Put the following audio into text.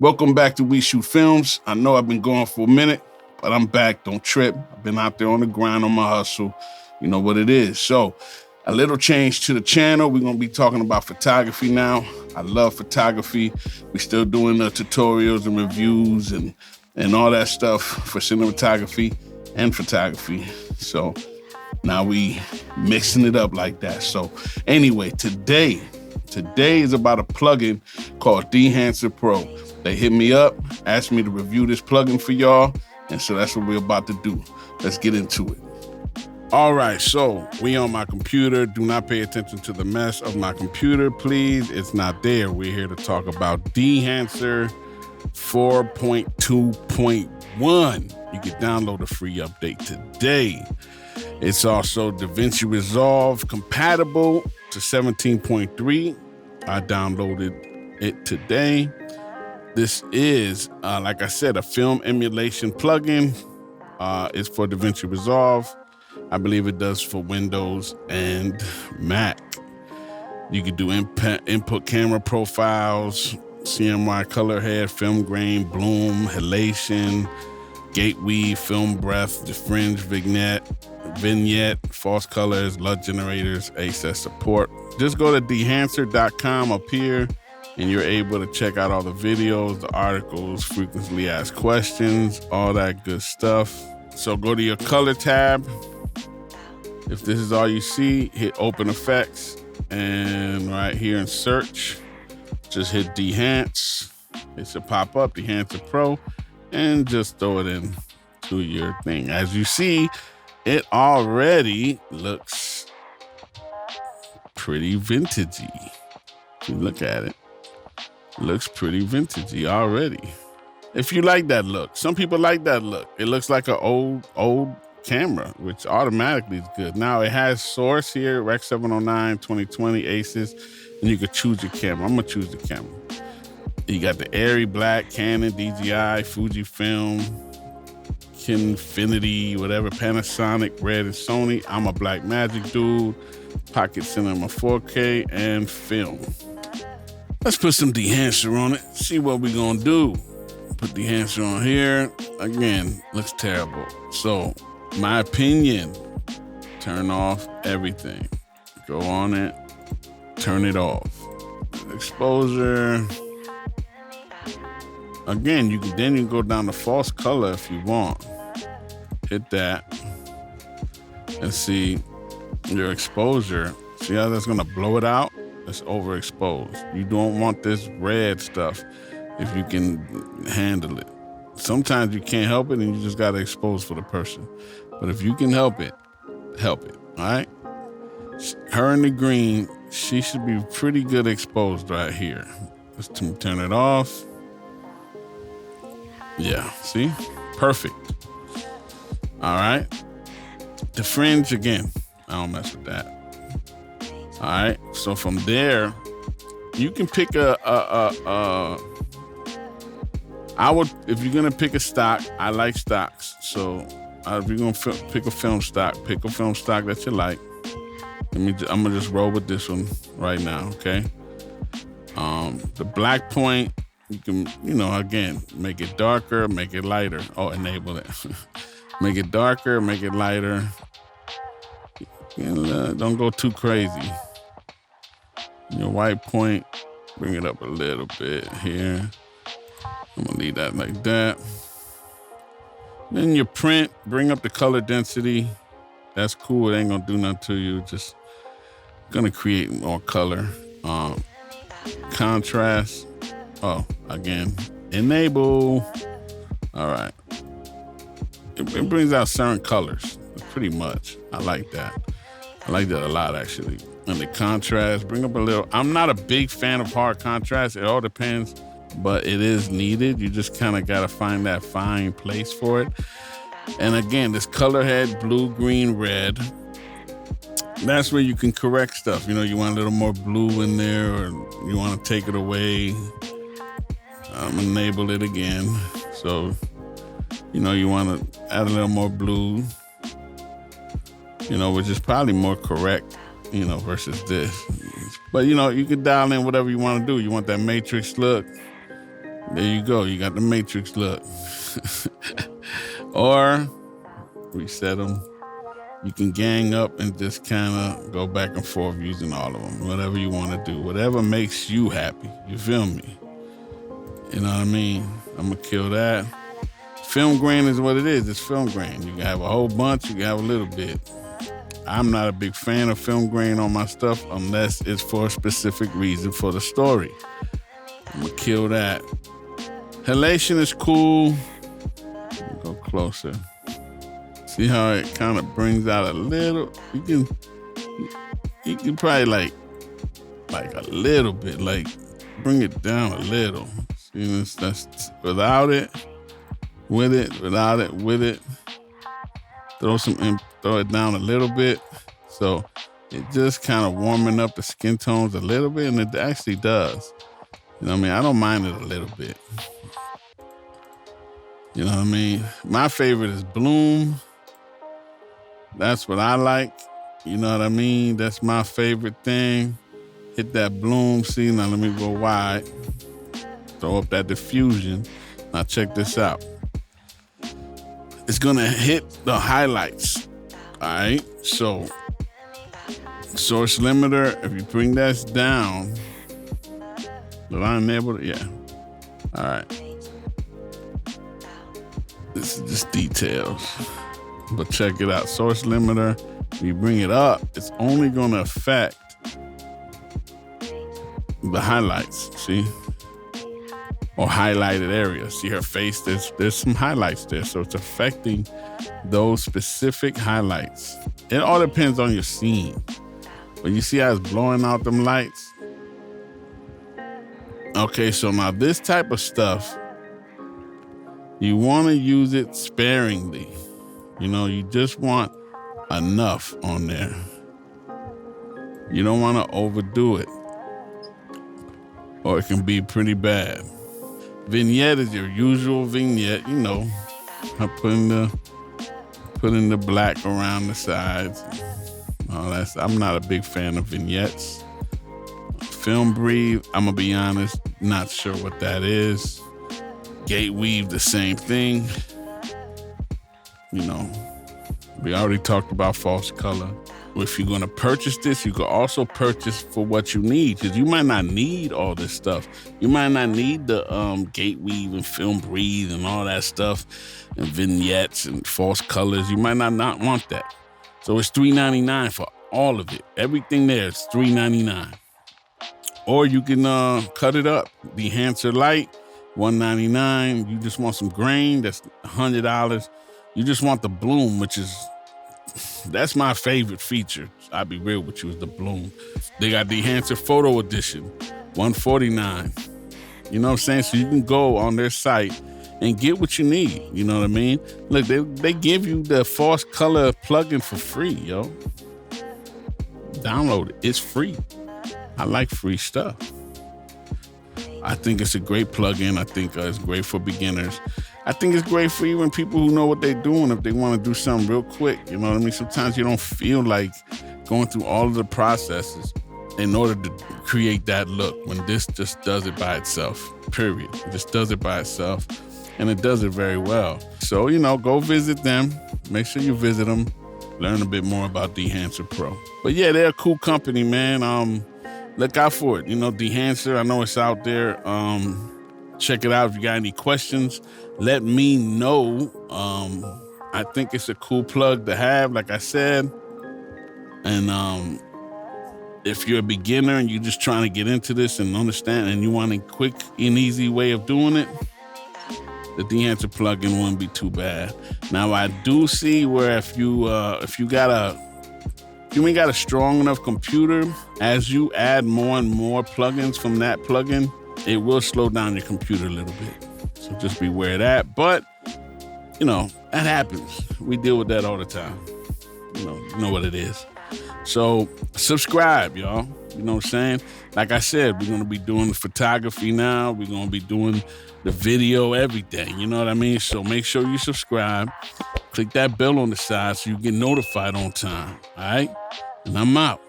Welcome back to We Shoot Films. I know I've been gone for a minute, but I'm back. Don't trip. I've been out there on the grind on my hustle. You know what it is. So, a little change to the channel. We're going to be talking about photography now. I love photography. We're still doing the tutorials and reviews and all that stuff for cinematography and photography. So, now we mixing it up like that. So, anyway, today is about a plugin called Dehancer Pro. They hit me up, asked me to review this plugin for y'all, and so that's what we're about to do. Let's get into it. All right, so we on my computer. Do not pay attention to the mess of my computer, please. It's not there. We're here to talk about Dehancer 4.2.1. You can download a free update today. It's also DaVinci Resolve compatible to 17.3. I downloaded it today. This is, like I said, a film emulation plugin. It's for DaVinci Resolve. I believe it does for Windows and Mac. You can do input camera profiles, CMY color head, film grain, bloom, halation, gate weave, film breath, the fringe vignette, false colors, LUT generators, access support. Just go to dehancer.com up here, and you're able to check out all the videos, the articles, frequently asked questions, all that good stuff. So go to your color tab. If this is all you see, hit open effects, and right here in search, just hit Dehance. It should pop up, Dehancer Pro, and just throw it in to your thing. As you see, it already looks pretty vintagey. If you look at it, looks pretty vintagey already. If you like that look, some people like that look. It looks like an old camera, which automatically is good. Now it has source here, Rec 709, 2020 Aces, and you can choose your camera. I'm gonna choose the camera. You got the Arri Black, Canon, DJI, Fujifilm, Kinfinity, whatever, Panasonic, Red, and Sony. I'm a Blackmagic dude, Pocket Cinema 4K, and film. Let's put some Dehancer on it, see what we're gonna do. Put Dehancer on here. Again, looks terrible. So, my opinion, turn off everything. Go on it, turn it off. Exposure. Again, you can go down to false color if you want. Hit that and see your exposure. See how that's gonna blow it out? It's overexposed. You don't want this red stuff if you can handle it. Sometimes you can't help it and you just gotta expose for the person. But if you can help it, all right? Her in the green, she should be pretty good exposed right here. Let's turn it off. Yeah, see? Perfect. All right. The fringe, again, I don't mess with that. All right. So from there, you can pick if you're going to pick a stock, I like stocks. So if you're going to pick a film stock that you like. I'm going to just roll with this one right now, okay? The black point, you can, again, make it darker, make it lighter. Oh, enable it. Make it darker, make it lighter. Don't go too crazy. Your white point, bring it up a little bit here. I'm gonna leave that like that. Then your print, bring up the color density. That's cool, it ain't gonna do nothing to you. Just gonna create more color. Contrast. Oh, again, enable. All right. It brings out certain colors, pretty much. I like that. I like that a lot, actually. And the contrast, bring up a little. I'm not a big fan of hard contrast. It all depends, but it is needed. You just kind of got to find that fine place for it. And again, this color head, blue, green, red. That's where you can correct stuff. You want a little more blue in there, or you want to take it away. Enable it again. So, you want to add a little more blue, which is probably more correct, versus this. But, you can dial in whatever you want to do. You want that matrix look. There you go. You got the Matrix look. Or reset them. You can gang up and just kind of go back and forth using all of them. Whatever you want to do. Whatever makes you happy. You feel me? You know what I mean? I'm going to kill that. Film grain is what it is. It's film grain. You can have a whole bunch. You can have a little bit. I'm not a big fan of film grain on my stuff unless it's for a specific reason for the story. I'm going to kill that. Halation is cool. Go closer. See how it kind of brings out a little. You can probably like a little bit, like bring it down a little. See, that's without it, with it, without it, with it. Throw it down a little bit. So it just kind of warming up the skin tones a little bit, and it actually does. You know what I mean? I don't mind it a little bit. You know what I mean? My favorite is Bloom. That's what I like. You know what I mean? That's my favorite thing. Hit that Bloom. See, now let me go wide. Throw up that diffusion. Now check this out. It's going to hit the highlights. All right? So, source limiter, if you bring that down, will I enable it? Yeah. All right. This is just details. But check it out. Source limiter, if you bring it up, it's only going to affect the highlights. See? Or highlighted areas. See her face? There's some highlights there. So it's affecting those specific highlights. It all depends on your scene. But you see how it's blowing out them lights? Okay, so now this type of stuff, you want to use it sparingly. You know, you just want enough on there. You don't want to overdo it, or it can be pretty bad. Vignette is your usual vignette, you know. I put in the black around the sides. All that. I'm not a big fan of vignettes. Film breathe, I'm gonna be honest, not sure what that is. Gate weave, the same thing. You know, we already talked about false color. If you're going to purchase this, you can also purchase for what you need, because you might not need all this stuff. You might not need the gate weave and film breathe and all that stuff and vignettes and false colors. You might not want that. So it's $3.99 for all of it. Everything there is $3.99. Or you can cut it up. The Enhancer Light, $1.99. You just want some grain, that's $100. You just want the Bloom, that's my favorite feature. I'll be real with you, is the Bloom. They got the Enhancer Photo Edition, $149. You know what I'm saying? So you can go on their site and get what you need. You know what I mean? Look, they give you the false color plugin for free, yo. Download it. It's free. I like free stuff. I think it's a great plugin. I think it's great for beginners. I think it's great for even people who know what they're doing if they want to do something real quick. You know what I mean? Sometimes you don't feel like going through all of the processes in order to create that look, when this just does it by itself, period. It just does it by itself, and it does it very well. So, you know, go visit them. Make sure you visit them. Learn a bit more about Dehancer Pro. But yeah, they're a cool company, man. Look out for it. You know, Dehancer, I know it's out there. Check it out. If you got any questions, let me know. I think it's a cool plug to have, like I said. And if you're a beginner and you're just trying to get into this and understand, and you want a quick and easy way of doing it, the Dehancer plugin wouldn't be too bad. Now, I do see where if you ain't got a strong enough computer, as you add more and more plugins from that plugin, it will slow down your computer a little bit. So just beware of that. But, you know, that happens. We deal with that all the time. You know what it is. So subscribe, y'all. You know what I'm saying? Like I said, we're going to be doing the photography now. We're going to be doing the video, everything. You know what I mean? So make sure you subscribe. Click that bell on the side so you get notified on time. All right? And I'm out.